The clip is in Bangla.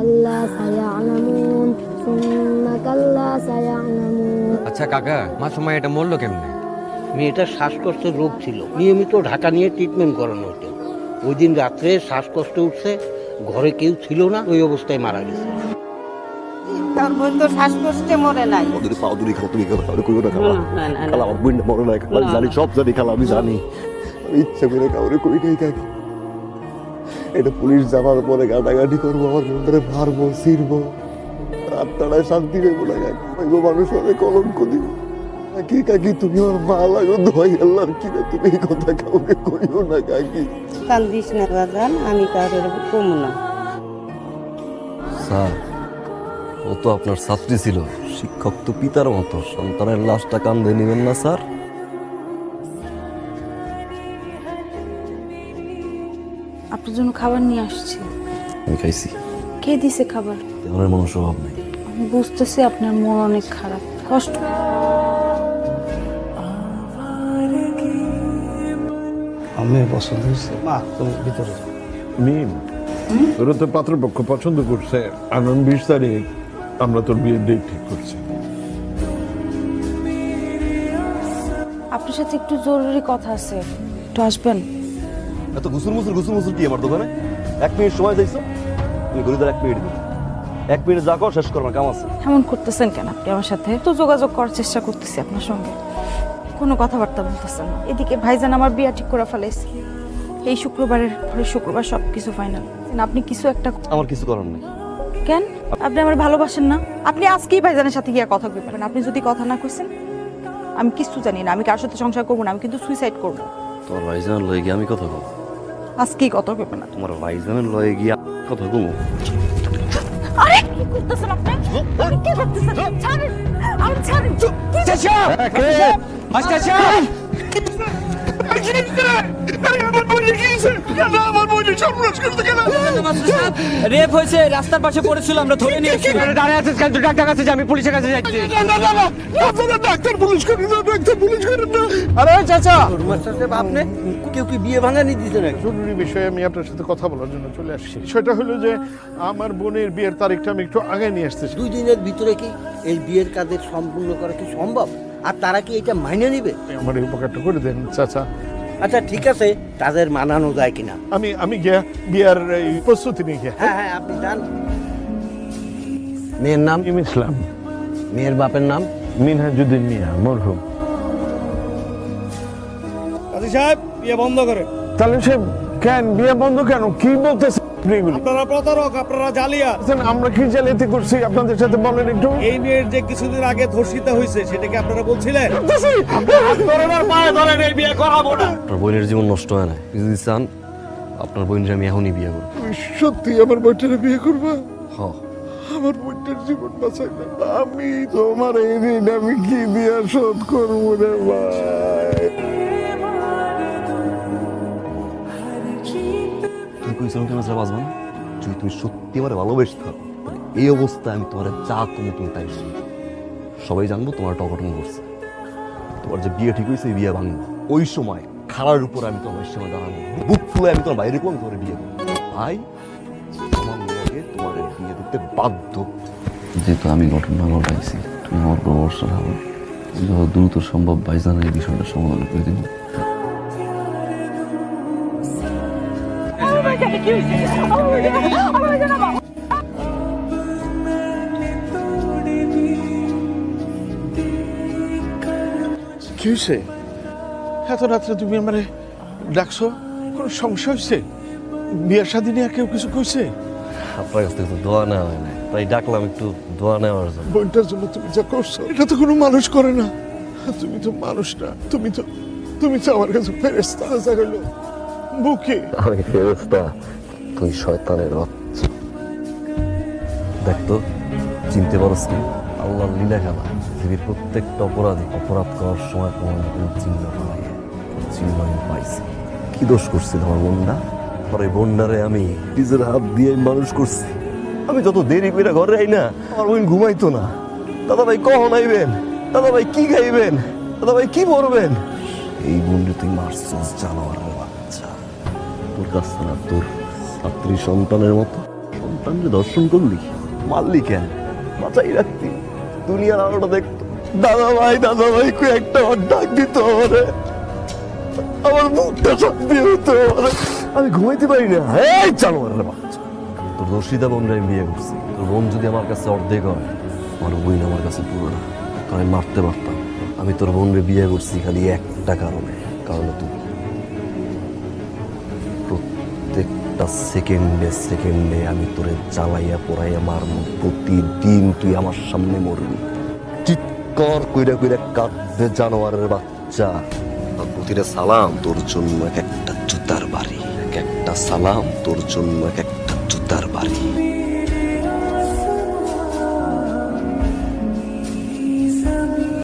আল্লাহ সায়ালামুন সুম্মা কাল্লা সায়ালামুন। আচ্ছা কাকা, মাসুমা এটা মরলো কেমনে? মেয়েটার শ্বাসকষ্টের রোগ ছিল, নিয়মিত ঢাকা নিয়ে ট্রিটমেন্ট করানো হতো। ওই দিন রাত্রে শ্বাসকষ্ট উঠছে, ঘরে কেউ ছিল না, ওই অবস্থায় মারা গেছে। তার বোন তো শ্বাসকষ্টে মরে নাই। ওদের পাও দুরি খাও, তুমি কাউরে কইও না খালা। না, না, না। খালা আমার বোনটা মরে নাই, খালা জানি, সব জানি খালা, আমি জানি। আমি ইচ্ছা করে কাউরে কই নাই কাকি। এটা পুলিশ যাবার পরে গাটাগাটি করবো, আমার বোনটারে মারবো, ছিড়বো, রাতটায় শান্তি পাইবো না কাকি। পাইবো মানুষ অনেক কলঙ্ক দিব। কাকি কাকি তুমি আমার মা লাগো, দোহাই আল্লাহর কিনা তুমি এই কথা কাউকে কইও না কাকি। কান্দিস না বাজান, আমি কারোর কমু না। স্যার, ও তো আপনার ছাত্রী ছিল, শিক্ষক তো পিতার মতো, সন্তানের লাশটা কান্দে নেবেন না স্যার। আপনার জন্য খাবার নিয়ে আসছি। আমি খাইছি, কে দিছে খাবার? দেওয়ার মানুষ অভাব নেই। আমি বুঝতেছি আপনার মন অনেক খারাপ, কষ্ট। আমি পছন্দ হয়েছে মা, তুমি ভিতরে যাও। মিম, তোরা তো পাত্রপক্ষ পছন্দ করছে, আগামী 20 তারিখ আমরা তোর বিয়ের ডেট ঠিক করছি। আপনার সাথে একটু জরুরি কথা আছে, একটু আসবেন? এত গুসুর মুসুর কি আমার দোকানে? 1 মিনিট সময় চাইছো, তুমি গরিদার 1 মিনিট দিবে। 1 মিনিট যা কর শেষ কর, আমার কাম আছে। এমন করতেছেন কেন আপনি আমার সাথে? তো যোগাযোগ করার চেষ্টা করতেছি আপনার সঙ্গে, কোনো কথাবার্তা বলতেছেন না। এদিকে ভাইজান আমার বিয়া ঠিক করে ফেলাইছে, এই শুক্রবারের পরে শুক্রবার সব কিছু ফাইনাল। আপনি কিছু একটা আমার কিছু করার নেই। কেন? আপনি আমার ভালোবাসেন না? আপনি আজকেই ভাইজানের সাথে গিয়ে কথা কইবেন। আপনি যদি কথা না কইছেন, আমি কিছু জানি না, আমি কার সাথে সংসার করবো না, আমি কিন্তু সুইসাইড করবো। তোমার ভাইজানের লয়ে গিয়ে আমি কথা বলবো। আজকেই কথা কইবেন না। তোমার ভাইজানের লয়ে গিয়ে কথা বলবো। আরে কি করতেছেন আপনি? আপনি কি করতেছেন? ছাড়েন, আর ছাড়েন। চাচা চাচা রেপ হয়েছে, রাস্তার পাশে পড়েছিল, আমরা ধরে নিয়ে এসেছি। দাঁড়িয়ে আছিস কেন? তুই ডাক্তার কাছে যা, আমি পুলিশের কাছে যাচ্ছি। ডাক্তার পুলিশ করেন না, ডাক্তার পুলিশ করেন না। আরে চাচা, মাস্টার সাহেব, আপনি কেউ কি বিয়ে ভাঙানি দিতে নাকি? জরুরি বিষয়ে আমি আপনার সাথে কথা বলার জন্য চলে আসছি। সেটা হলো যে আমার বোনের বিয়ের তারিখটা আমি একটু আগে নিয়ে আসতেছি। 2 দিনের ভিতরে কি এই বিয়ের কাজের সম্পূর্ণ করা কি সম্ভব? আর তারা কি এটা মাইনে নিবে? আমার এই উপকারটা করে দেন চাচা। আচ্ছা ঠিক আছে, তাদের মানানো যায় কিনা। আমি গিয়া বিয়ার এই প্রস্তুতি নিয়ে গিয়া। হ্যাঁ হ্যাঁ, আপনি যান। মেয়ের নাম? ইম ইসলাম, মেয়ের বাপের নাম? মিনহাজুদ্দিন মিয়া, মরহুম। কাজী সাহেব, বিয়ে বন্ধ করে। তাহলে সে কেন বিয়ে বন্ধ কেন? কি বলতেছেন এগুলি? আপনারা প্রতারক, আপনারা জালিয়া। আমরা কি জালিয়াতি করছি আপনাদের সাথে বলেন একটু। এই মেয়ের যে কিছুদিন আগে ধর্ষিত হয়েছে, সেটাকে আপনারা বলছিলেন। আপনার বোনের জীবন নষ্ট হয় না। যদি চান, আপনার বোনের আমি এখনই বিয়ে করবো। সত্যি আমার বইটারে বিয়ে করবা? হ, আমার বইটার জীবন বাঁচাইবে। আমি তোমার এই ঋণ আমি কি দিয়া শোধ করবো রে ভাই? তুমি কইছিলাম তুমি ছাড়া বাঁচবো না। যদি তুমি সত্যি আমার ভালোবেসে থাকো, তাহলে এই অবস্থায় আমি তোমার যা কমো তুমি তাই শুনবো। সবাই জানবো তোমার একটা অঘটন করছে। তোমার যে বিয়ে ঠিক হয়েছে, এই বিয়ে ভাঙবো। ওই সময় খাড়ার উপর আমি তোমার সামনে দাঁড়াবো, বুক ফুলে আমি তোমার বাইরে করবো, তোমার বিয়ে করবো। ভাই, আমার মেয়েকে তোমার বিয়ে দিতে বাধ্য। যেহেতু আমি ঘটনা ঘটাইছি, তুমি আমার উপর ভরসা রাখো। যত দ্রুত সম্ভব ভাইজানের এই বিষয়টা সমাধান করে দিব। কি হয়েছে? এত রাত্রে তুমি আমার ডাকছো? কোন সমস্যা হয়েছে? বিয়ের শাদী নিয়ে কেউ কিছু কইছে? আপনার কাছ থেকে তো দোয়া নেওয়া হয় না, তাই ডাকলাম একটু দোয়া নেওয়ার জন্য। বোনটার জন্য তুমি যা করছো, এটা তো কোনো মানুষ করে না। তুমি তো মানুষ না, তুমি তো আমার কাছে ফেরেশতা। হলো বুকে আমি ফেরেশতা, তুই শয়তানের বাচ্চা। দেখতো, চিনতে পারছ না? আল্লাহর লীলা খেলা। পৃথিবীর প্রত্যেকটা অপরাধী অপরাধ করার সময় তোমার চিহ্ন পাই, চিহ্ন আমি পাইছি। কি দোষ করছিল আমার বোনটা? পরে বোনটারে আমি নিজের হাত দিয়ে মানুষ করছি। আমি যত দেরি করে ঘরে আই না, আমার বোন ঘুমাইতো না। দাদা ভাই কখন আইবেন? দাদা ভাই কি খাইবেন? দাদা ভাই কি পরবেন? এই বোনটা তুই মারছস, জানোয়ারের বাচ্চা। তোর কাছে না, তোর ছাত্রী সন্তানের মতো সন্তানকে দর্শন করলি, মারলি কেন? বাঁচাই রাখতি, দুনিয়ার আলোটা দেখতো। দাদা ভাই কই একটা ডাক দিত আমারে, আমার মুখটা শান্তি হতো। আমি ঘুমাইতে পারি না। এই জানোয়ারের বাচ্চা, তোর রশিদা বোনরা আমি বিয়ে করছি। তোর বোন যদি আমার কাছে অর্ধেক হয়, আমার বোন আমার কাছে পুরো না। তোর আমি মারতে পারতাম। আমি তোর বোনরে বিয়ে করছি খালি একটা কারণে, কারণ তুই প্রত্যেকটা সেকেন্ডে আমি তোরে জ্বালাইয়া পোড়াইয়া মারব। প্রতিদিন তুই আমার সামনে মরবি, চিৎকার কইরা কইরা কাঁদবে জানোয়ারের বাচ্চা। আর প্রতিটা সালাম তোর জন্য এক একটা জুতার বাড়ি, এক একটা সালাম তোর জন্য এক একটা জুতার বাড়ি।